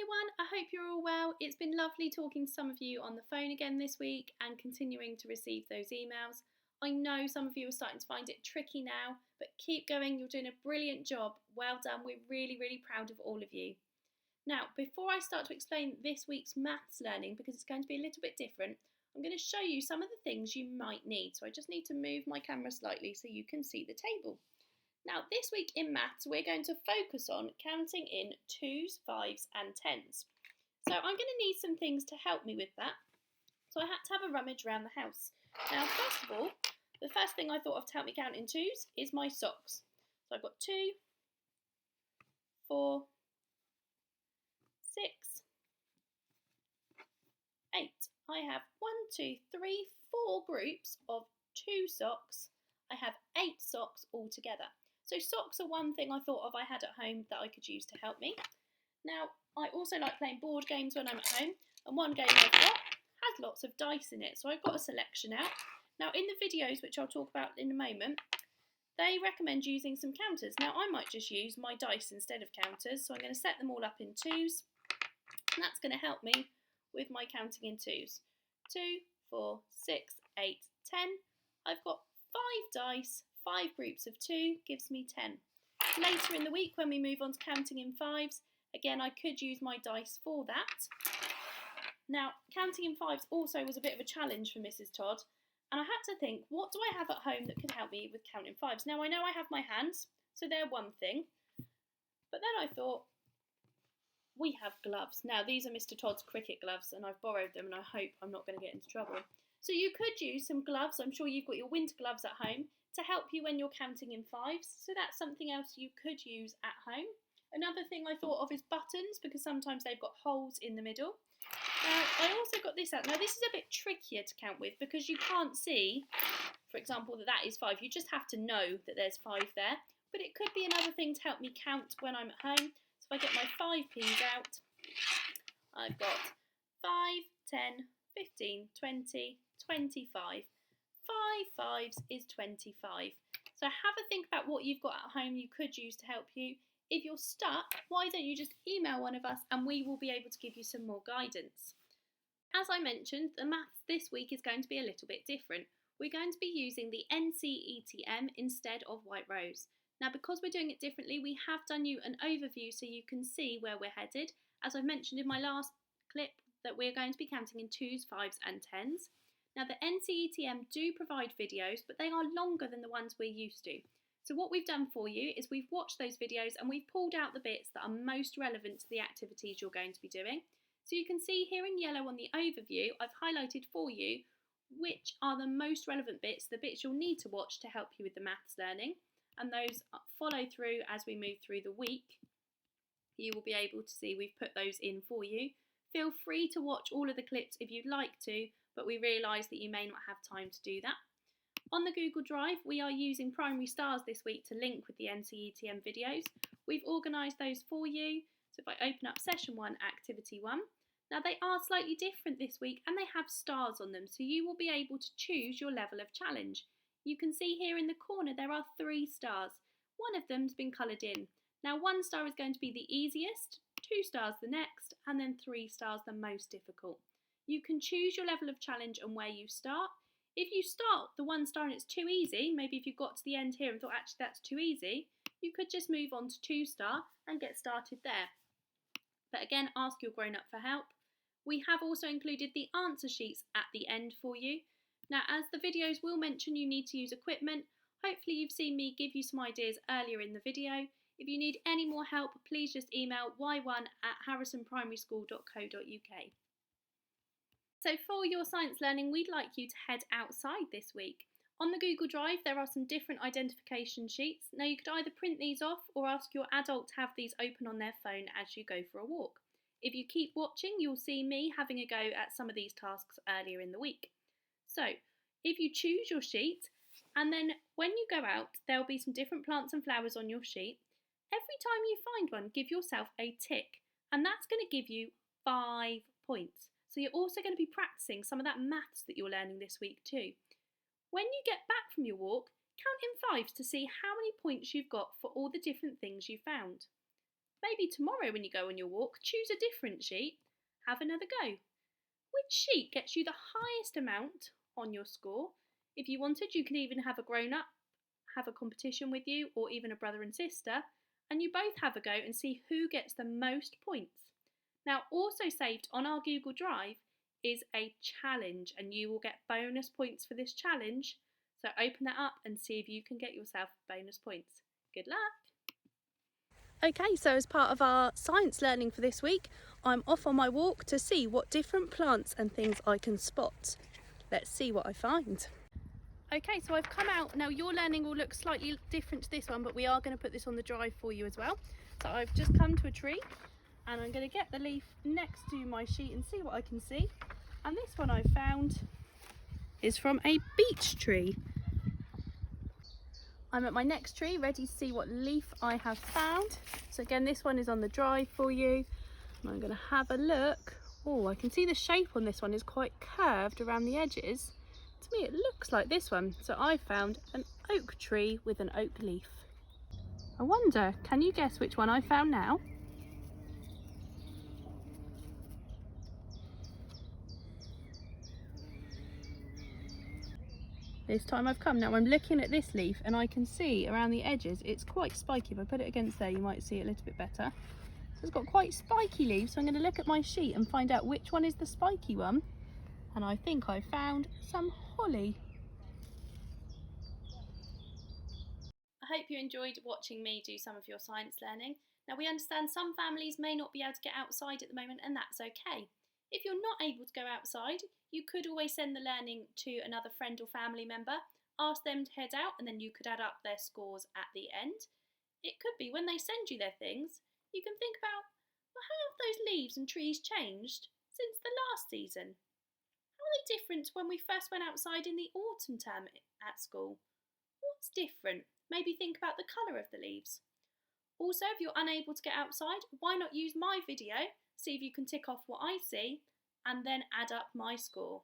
everyone, I hope you're all well. It's been lovely talking to some of you on the phone again this week and continuing to receive those emails. I know some of you are starting to find it tricky now, but keep going, you're doing a brilliant job. Well done, we're really, really proud of all of you. Now, before I start to explain this week's maths learning, because it's going to be a little bit different, I'm going to show you some of the things you might need. So I just need to move my camera slightly so you can see the table. Now, this week in maths, we're going to focus on counting in 2s, 5s and 10s. So I'm going to need some things to help me with that. So I had to have a rummage around the house. Now, first of all, the first thing I thought of to help me count in 2s is my socks. So I've got 2, 4, 6, 8. I have 1, 2, 3, 4 groups of 2 socks. I have 8 socks altogether. So socks are one thing I thought of I had at home that I could use to help me. Now, I also like playing board games when I'm at home, and one game I've got has lots of dice in it, so I've got a selection out. Now, in the videos, which I'll talk about in a moment, they recommend using some counters. Now, I might just use my dice instead of counters, so I'm going to set them all up in 2s, and that's going to help me with my counting in 2s. 2, 4, 6, 8, 10. I've got 5 dice. 5 groups of 2 gives me 10. Later in the week when we move on to counting in 5s, again I could use my dice for that. Now counting in 5s also was a bit of a challenge for Mrs. Todd, and I had to think, what do I have at home that could help me with counting 5s? Now I know I have my hands, so they're one thing, but then I thought, we have gloves. Now these are Mr. Todd's cricket gloves and I've borrowed them and I hope I'm not going to get into trouble. So you could use some gloves. I'm sure you've got your winter gloves at home to help you when you're counting in 5s. So that's something else you could use at home. Another thing I thought of is buttons, because sometimes they've got holes in the middle. I also got this out. Now this is a bit trickier to count with because you can't see, for example, that is 5. You just have to know that there's 5 there. But it could be another thing to help me count when I'm at home. So if I get my 5p's out, I've got 5, 10, 15, 20, 25. 5 5s is 25. So have a think about what you've got at home you could use to help you. If you're stuck, why don't you just email one of us and we will be able to give you some more guidance. As I mentioned, the maths this week is going to be a little bit different. We're going to be using the NCETM instead of White Rose. Now because we're doing it differently, we have done you an overview so you can see where we're headed. As I mentioned in my last clip, that we're going to be counting in 2s, 5s and 10s. Now the NCETM do provide videos, but they are longer than the ones we're used to. So what we've done for you is we've watched those videos and we've pulled out the bits that are most relevant to the activities you're going to be doing. So you can see here in yellow on the overview, I've highlighted for you which are the most relevant bits, the bits you'll need to watch to help you with the maths learning. And those follow through as we move through the week. You will be able to see we've put those in for you. Feel free to watch all of the clips if you'd like to, but we realise that you may not have time to do that. On the Google Drive, we are using primary stars this week to link with the NCETM videos. We've organised those for you. So if I open up session 1, activity 1, now they are slightly different this week and they have stars on them, so you will be able to choose your level of challenge. You can see here in the corner there are 3 stars. One of them's been coloured in. Now 1 star is going to be the easiest, 2 stars the next, and then 3 stars the most difficult. You can choose your level of challenge and where you start. If you start the 1 star and it's too easy, maybe if you got to the end here and thought actually that's too easy, you could just move on to 2 star and get started there. But again, ask your grown-up for help. We have also included the answer sheets at the end for you. Now, as the videos will mention, you need to use equipment. Hopefully you've seen me give you some ideas earlier in the video. If you need any more help, please just email y1@harrisonprimaryschool.co.uk. So for your science learning, we'd like you to head outside this week. On the Google Drive, there are some different identification sheets. Now you could either print these off or ask your adult to have these open on their phone as you go for a walk. If you keep watching, you'll see me having a go at some of these tasks earlier in the week. So if you choose your sheet, and then when you go out, there'll be some different plants and flowers on your sheet. Every time you find one, give yourself a tick, and that's going to give you 5 points. So you're also going to be practicing some of that maths that you're learning this week too. When you get back from your walk, count in 5s to see how many points you've got for all the different things you found. Maybe tomorrow when you go on your walk, choose a different sheet, have another go. Which sheet gets you the highest amount on your score? If you wanted, you could even have a grown-up have a competition with you, or even a brother and sister, and you both have a go and see who gets the most points. Now, also saved on our Google Drive is a challenge, and you will get bonus points for this challenge. So open that up and see if you can get yourself bonus points. Good luck! Okay, so as part of our science learning for this week, I'm off on my walk to see what different plants and things I can spot. Let's see what I find. Okay, so I've come out. Now your learning will look slightly different to this one, but we are going to put this on the drive for you as well. So I've just come to a tree and I'm going to get the leaf next to my sheet and see what I can see. And this one I found is from a beech tree. I'm at my next tree ready to see what leaf I have found. So again, this one is on the drive for you. And I'm going to have a look. Oh, I can see the shape on this one is quite curved around the edges. To me it looks like this one. So I found an oak tree with an oak leaf. I wonder, can you guess which one I found now? This time I've come. Now I'm looking at this leaf and I can see around the edges it's quite spiky. If I put it against there you might see it a little bit better. So it's got quite spiky leaves, so I'm going to look at my sheet and find out which one is the spiky one. And I think I found some holly. I hope you enjoyed watching me do some of your science learning. Now we understand some families may not be able to get outside at the moment, and that's okay. If you're not able to go outside, you could always send the learning to another friend or family member, ask them to head out, and then you could add up their scores at the end. It could be when they send you their things, you can think about, well, how have those leaves and trees changed since the last season? How are they different to when we first went outside in the autumn term at school? What's different? Maybe think about the colour of the leaves. Also, if you're unable to get outside, why not use my video, see if you can tick off what I see, and then add up my score.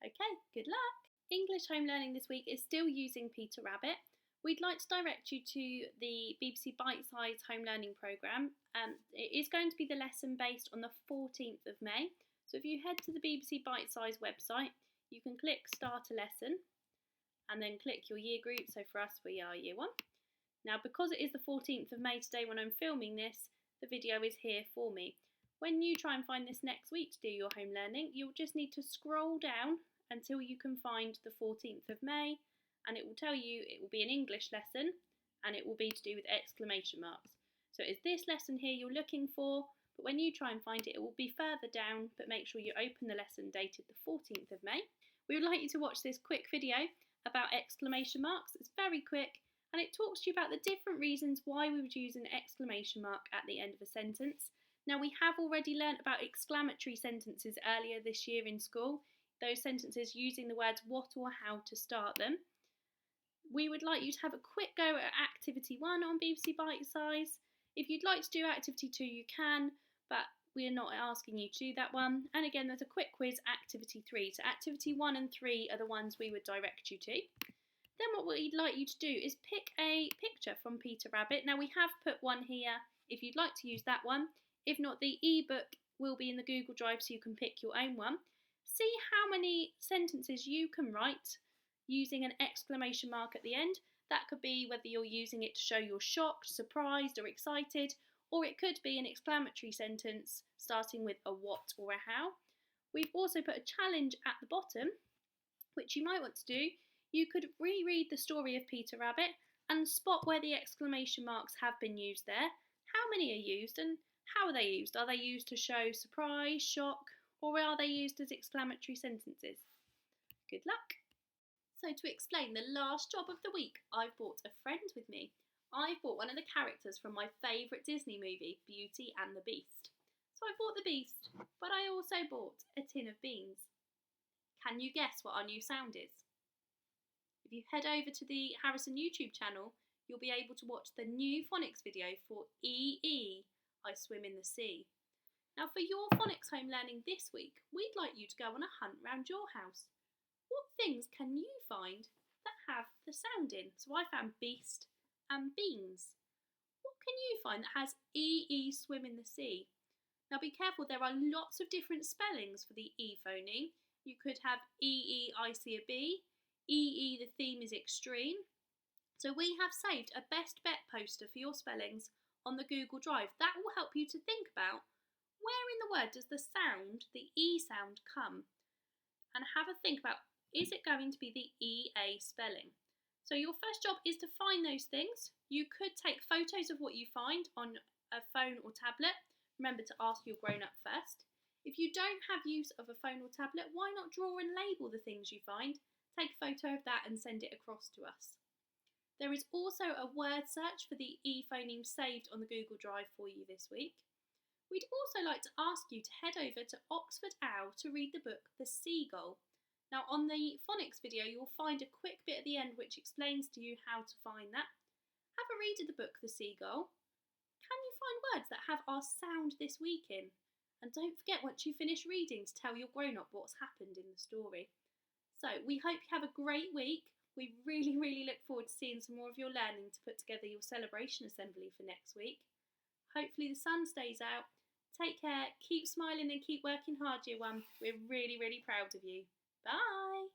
Okay, good luck! English home learning this week is still using Peter Rabbit. We'd like to direct you to the BBC Bite Size Home Learning Programme. It is going to be the lesson based on the 14th of May. So if you head to the BBC Bite Size website, you can click Start a Lesson and then click your year group. So for us, we are Year 1. Now, because it is the 14th of May today when I'm filming this, the video is here for me. When you try and find this next week to do your home learning, you'll just need to scroll down until you can find the 14th of May, and it will tell you it will be an English lesson and it will be to do with exclamation marks. So it's this lesson here you're looking for, but when you try and find it, it will be further down, but make sure you open the lesson dated the 14th of May. We would like you to watch this quick video about exclamation marks. It's very quick and it talks to you about the different reasons why we would use an exclamation mark at the end of a sentence. Now, we have already learnt about exclamatory sentences earlier this year in school, those sentences using the words what or how to start them. We would like you to have a quick go at Activity 1 on BBC Bite Size. If you'd like to do Activity 2, you can, but we're not asking you to do that one. And again, there's a quick quiz, Activity 3. So Activity 1 and 3 are the ones we would direct you to. Then what we'd like you to do is pick a picture from Peter Rabbit. Now, we have put one here if you'd like to use that one. If not, the ebook will be in the Google Drive so you can pick your own one. See how many sentences you can write using an exclamation mark at the end. That could be whether you're using it to show you're shocked, surprised or excited, or it could be an exclamatory sentence starting with a what or a how. We've also put a challenge at the bottom, which you might want to do. You could reread the story of Peter Rabbit and spot where the exclamation marks have been used there, how many are used and how are they used? Are they used to show surprise, shock, or are they used as exclamatory sentences? Good luck! So to explain the last job of the week, I've brought a friend with me. I've brought one of the characters from my favourite Disney movie, Beauty and the Beast. So I bought the Beast, but I also bought a tin of beans. Can you guess what our new sound is? If you head over to the Harrison YouTube channel, you'll be able to watch the new phonics video for EE, I Swim in the Sea. Now for your phonics home learning this week, we'd like you to go on a hunt round your house. What things can you find that have the sound in? So I found beast and beans. What can you find that has E swim in the sea? Now be careful, there are lots of different spellings for the E phoneme. You could have I see a bee, the theme is extreme. So we have saved a best bet poster for your spellings on the Google Drive. That will help you to think about where in the word does the E sound come? And have a think about, is it going to be the EA spelling? So your first job is to find those things. You could take photos of what you find on a phone or tablet. Remember to ask your grown-up first. If you don't have use of a phone or tablet, why not draw and label the things you find? Take a photo of that and send it across to us. There is also a word search for the E phoneme saved on the Google Drive for you this week. We'd also like to ask you to head over to Oxford Owl to read the book The Seagull. Now on the phonics video you'll find a quick bit at the end which explains to you how to find that. Have a read of the book The Seagull. Can you find words that have our sound this week in? And don't forget once you finish reading to tell your grown-up what's happened in the story. So we hope you have a great week. We really look forward to seeing some more of your learning to put together your celebration assembly for next week. Hopefully the sun stays out. Take care, keep smiling and keep working hard, year one. We're really proud of you. Bye!